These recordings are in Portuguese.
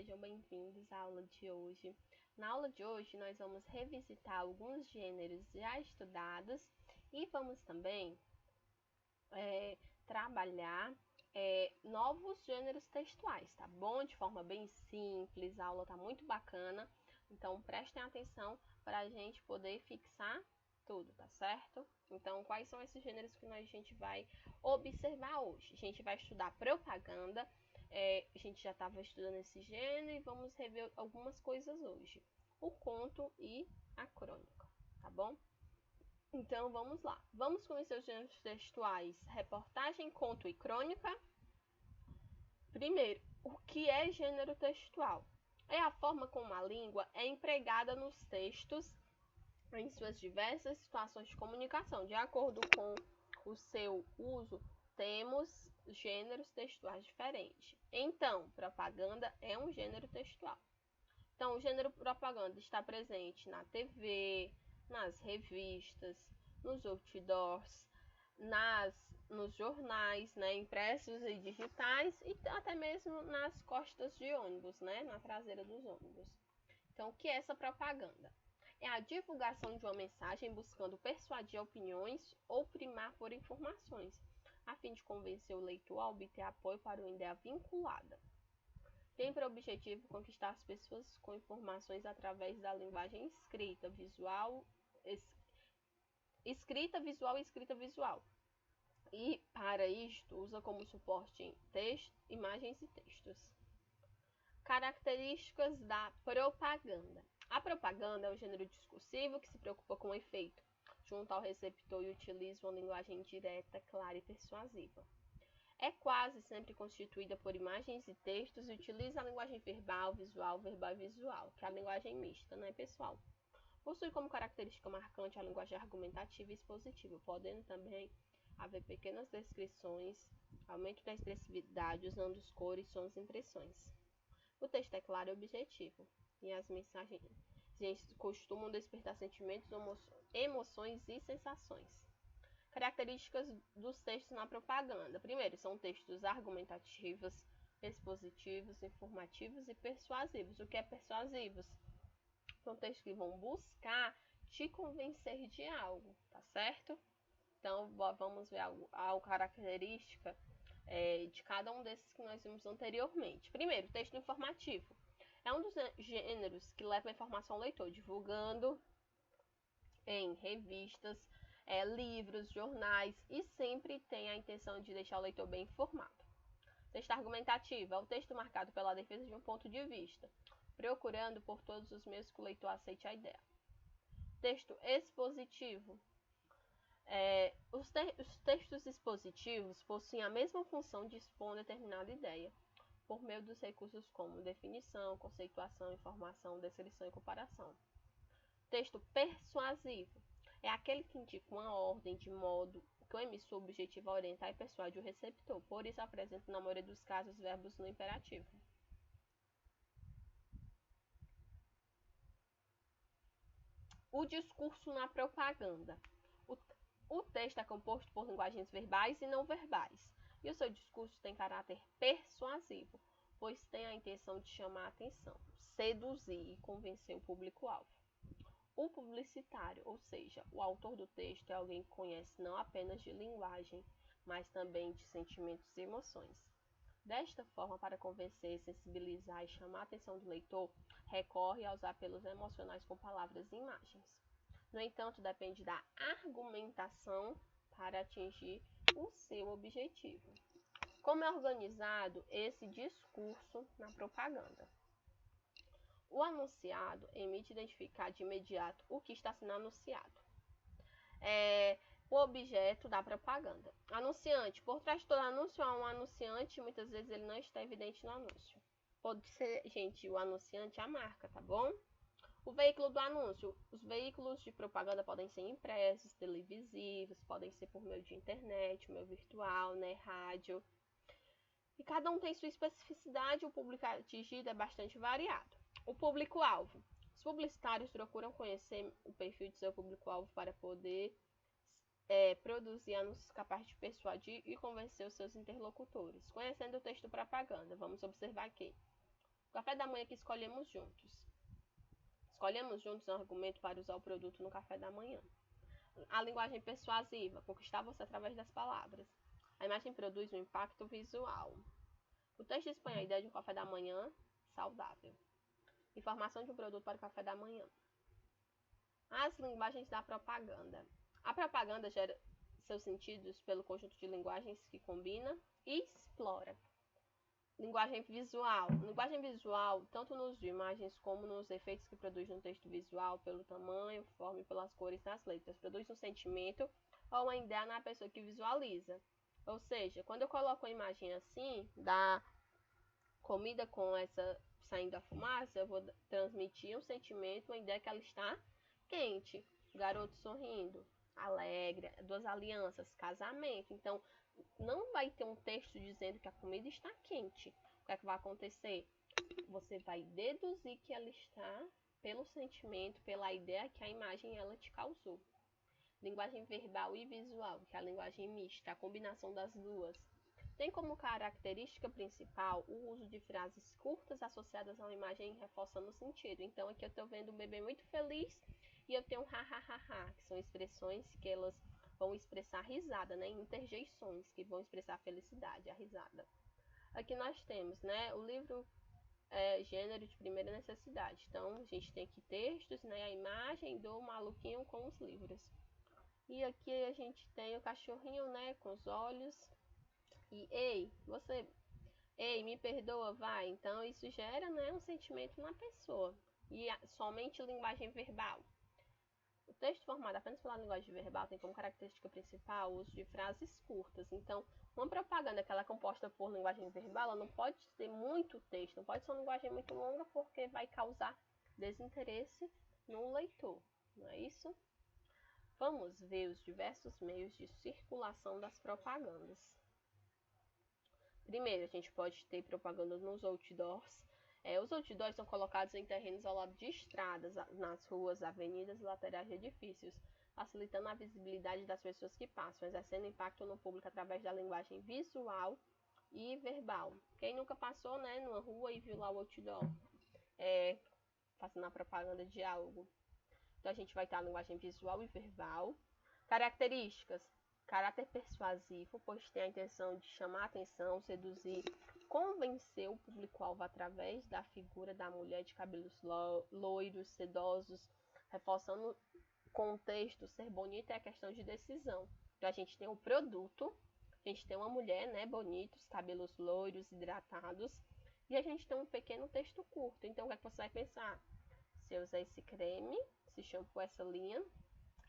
sejam bem-vindos à aula de hoje. Na aula de hoje, nós vamos revisitar alguns gêneros já estudados e vamos também trabalhar novos gêneros textuais, tá bom? De forma bem simples, a aula tá muito bacana, então prestem atenção para a gente poder fixar tudo, tá certo? Então, quais são esses gêneros que a gente vai observar hoje? A gente vai estudar propaganda. A gente já estava estudando esse gênero e vamos rever algumas coisas hoje. O conto e a crônica, tá bom? Então, vamos lá. Vamos conhecer os gêneros textuais, reportagem, conto e crônica. Primeiro, o que é gênero textual? É a forma como a língua é empregada nos textos em suas diversas situações de comunicação. De acordo com o seu uso, temos gêneros textuais diferentes. Então, propaganda é um gênero textual. Então, o gênero propaganda está presente na TV, nas revistas, nos outdoors, nos jornais, né, impressos e digitais, e até mesmo nas costas de ônibus, né, na traseira dos ônibus. Então, o que é essa propaganda? É a divulgação de uma mensagem buscando persuadir opiniões ou primar por informações, a fim de convencer o leitor a obter apoio para uma ideia vinculada. Tem por objetivo conquistar as pessoas com informações através da linguagem escrita, visual e escrita visual. E, para isto, usa como suporte texto, imagens e textos. Características da propaganda. A propaganda é um gênero discursivo que se preocupa com o efeito junto ao receptor e utiliza uma linguagem direta, clara e persuasiva. É quase sempre constituída por imagens e textos e utiliza a linguagem verbal e visual, que é a linguagem mista, né, pessoal? Possui como característica marcante a linguagem argumentativa e expositiva, podendo também haver pequenas descrições, aumento da expressividade usando as cores, sons e impressões. O texto é claro e objetivo, e as mensagens costumam despertar sentimentos, emoções e sensações. Características dos textos na propaganda. Primeiro, são textos argumentativos, expositivos, informativos e persuasivos. O que é persuasivos? São textos que vão buscar te convencer de algo, tá certo? Então, vamos ver a característica de cada um desses que nós vimos anteriormente. Primeiro, texto informativo. É um dos gêneros que leva a informação ao leitor, divulgando em revistas, livros, jornais e sempre tem a intenção de deixar o leitor bem informado. Texto argumentativo é o texto marcado pela defesa de um ponto de vista, procurando por todos os meios que o leitor aceite a ideia. Texto expositivo. Os textos expositivos possuem a mesma função de expor uma determinada ideia, por meio dos recursos como definição, conceituação, informação, descrição e comparação. Texto persuasivo é aquele que indica uma ordem de modo que o emissor objetiva orientar e persuade o receptor, por isso apresenta na maioria dos casos verbos no imperativo. O discurso na propaganda. O texto é composto por linguagens verbais e não verbais, e o seu discurso tem caráter persuasivo, pois tem a intenção de chamar a atenção, seduzir e convencer o público-alvo. O publicitário, ou seja, o autor do texto é alguém que conhece não apenas de linguagem, mas também de sentimentos e emoções. Desta forma, para convencer, sensibilizar e chamar a atenção do leitor, recorre aos apelos emocionais com palavras e imagens. No entanto, depende da argumentação para atingir o seu objetivo. Como é organizado esse discurso na propaganda? O anunciado emite identificar de imediato o que está sendo anunciado. O objeto da propaganda. Anunciante. Por trás de todo anúncio há um anunciante, muitas vezes ele não está evidente no anúncio. Pode ser, gente, o anunciante, a marca, tá bom? O veículo do anúncio. Os veículos de propaganda podem ser impressos, televisivos, podem ser por meio de internet, meio virtual, né, rádio. E cada um tem sua especificidade, o público atingido é bastante variado. O público-alvo. Os publicitários procuram conhecer o perfil de seu público-alvo para poder produzir anúncios capazes de persuadir e convencer os seus interlocutores. Conhecendo o texto propaganda, vamos observar aqui. Café da manhã que escolhemos juntos. Escolhemos juntos um argumento para usar o produto no café da manhã. A linguagem persuasiva, conquistar você através das palavras. A imagem produz um impacto visual. O texto expõe a ideia de um café da manhã saudável. Informação de um produto para o café da manhã. As linguagens da propaganda. A propaganda gera seus sentidos pelo conjunto de linguagens que combina e explora. Linguagem visual. Linguagem visual, tanto no uso de imagens como nos efeitos que produz no texto visual, pelo tamanho, forma e pelas cores das letras. Produz um sentimento ou uma ideia na pessoa que visualiza. Ou seja, quando eu coloco uma imagem assim, da comida com essa saindo a fumaça, eu vou transmitir um sentimento, uma ideia que ela está quente. Garoto sorrindo, alegre, duas alianças, casamento. Então, não vai ter um texto dizendo que a comida está quente. O que é que vai acontecer? Você vai deduzir que ela está pelo sentimento, pela ideia que a imagem ela te causou. Linguagem verbal e visual, que é a linguagem mista, a combinação das duas. Tem como característica principal o uso de frases curtas associadas a uma imagem reforçando o sentido. Então, aqui eu estou vendo um bebê muito feliz e eu tenho um ha, que são expressões que elas vão expressar risada, né? Interjeições que vão expressar a felicidade, a risada. Aqui nós temos, né? O livro gênero de primeira necessidade. Então, a gente tem aqui textos, né? A imagem do maluquinho com os livros. E aqui a gente tem o cachorrinho, né? Com os olhos. E, ei, me perdoa, vai. Então, isso gera, né? Um sentimento na pessoa. E somente linguagem verbal. O texto formado apenas pela linguagem verbal tem como característica principal o uso de frases curtas. Então, uma propaganda que ela é composta por linguagem verbal, ela não pode ter muito texto, não pode ser uma linguagem muito longa porque vai causar desinteresse no leitor, não é isso? Vamos ver os diversos meios de circulação das propagandas. Primeiro, a gente pode ter propaganda nos outdoors. Os outdoors são colocados em terrenos ao lado de estradas, nas ruas, avenidas e laterais de edifícios, facilitando a visibilidade das pessoas que passam, exercendo impacto no público através da linguagem visual e verbal. Quem nunca passou, né, numa rua e viu lá o outdoor fazendo a propaganda de algo? Então, a gente vai ter a linguagem visual e verbal. Características. Caráter persuasivo, pois tem a intenção de chamar a atenção, seduzir, convencer o público-alvo através da figura da mulher de cabelos loiros, sedosos, reforçando o contexto, ser bonita é a questão de decisão. Então, a gente tem o produto, a gente tem uma mulher, né, bonita, os cabelos loiros, hidratados, e a gente tem um pequeno texto curto. Então, o que é que você vai pensar? Se eu usar esse creme, esse shampoo, essa linha,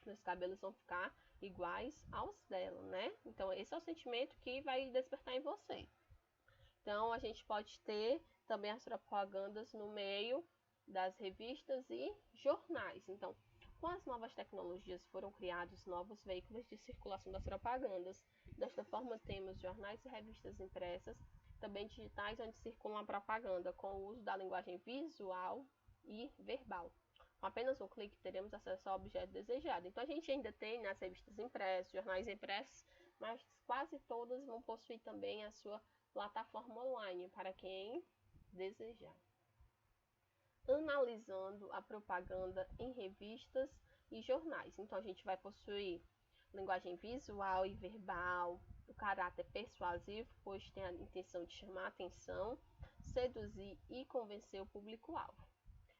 meus cabelos vão ficar iguais aos dela, né? Então, esse é o sentimento que vai despertar em você. Então, a gente pode ter também as propagandas no meio das revistas e jornais. Então, com as novas tecnologias foram criados novos veículos de circulação das propagandas. Desta forma, temos jornais e revistas impressas, também digitais, onde circula a propaganda com o uso da linguagem visual e verbal. Com apenas um clique, teremos acesso ao objeto desejado. Então, a gente ainda tem nas revistas impressas, jornais impressos, mas quase todas vão possuir também a sua plataforma online para quem desejar. Analisando a propaganda em revistas e jornais. Então, a gente vai possuir linguagem visual e verbal, o caráter persuasivo, pois tem a intenção de chamar a atenção, seduzir e convencer o público-alvo.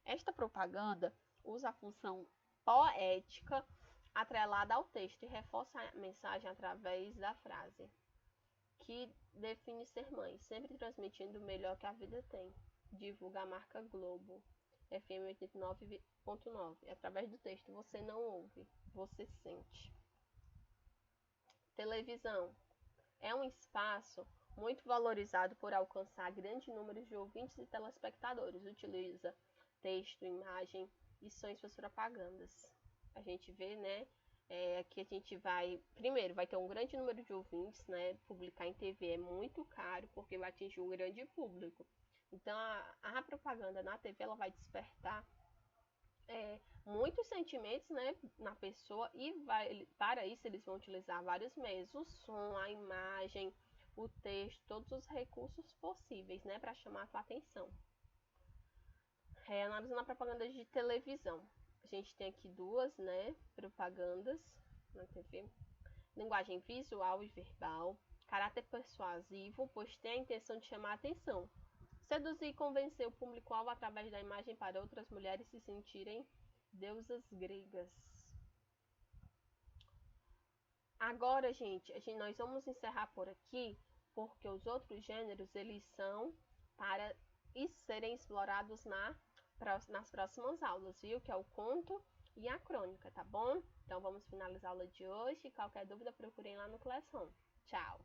Esta propaganda usa a função poética atrelada ao texto e reforça a mensagem através da frase, que define ser mãe, sempre transmitindo o melhor que a vida tem. Divulga a marca Globo, FM 89.9. Através do texto você não ouve, você sente. Televisão é um espaço muito valorizado por alcançar grande número de ouvintes e telespectadores. Utiliza texto, imagem e são em suas propagandas. A gente vê, né? Aqui a gente primeiro vai ter um grande número de ouvintes, né? Publicar em TV é muito caro porque vai atingir um grande público. Então a propaganda na TV ela vai despertar muitos sentimentos, né, na pessoa e para isso eles vão utilizar vários meios, o som, a imagem, o texto, todos os recursos possíveis, né, para chamar a tua atenção. Analisando a propaganda de televisão. A gente tem aqui duas, né, propagandas na TV. Linguagem visual e verbal. Caráter persuasivo, pois tem a intenção de chamar a atenção. Seduzir e convencer o público-alvo através da imagem para outras mulheres se sentirem deusas gregas. Agora, gente, nós vamos encerrar por aqui, porque os outros gêneros, eles são para serem explorados nas próximas aulas, viu? Que é o conto e a crônica, tá bom? Então, vamos finalizar a aula de hoje. Qualquer dúvida, procurem lá no Classroom. Tchau!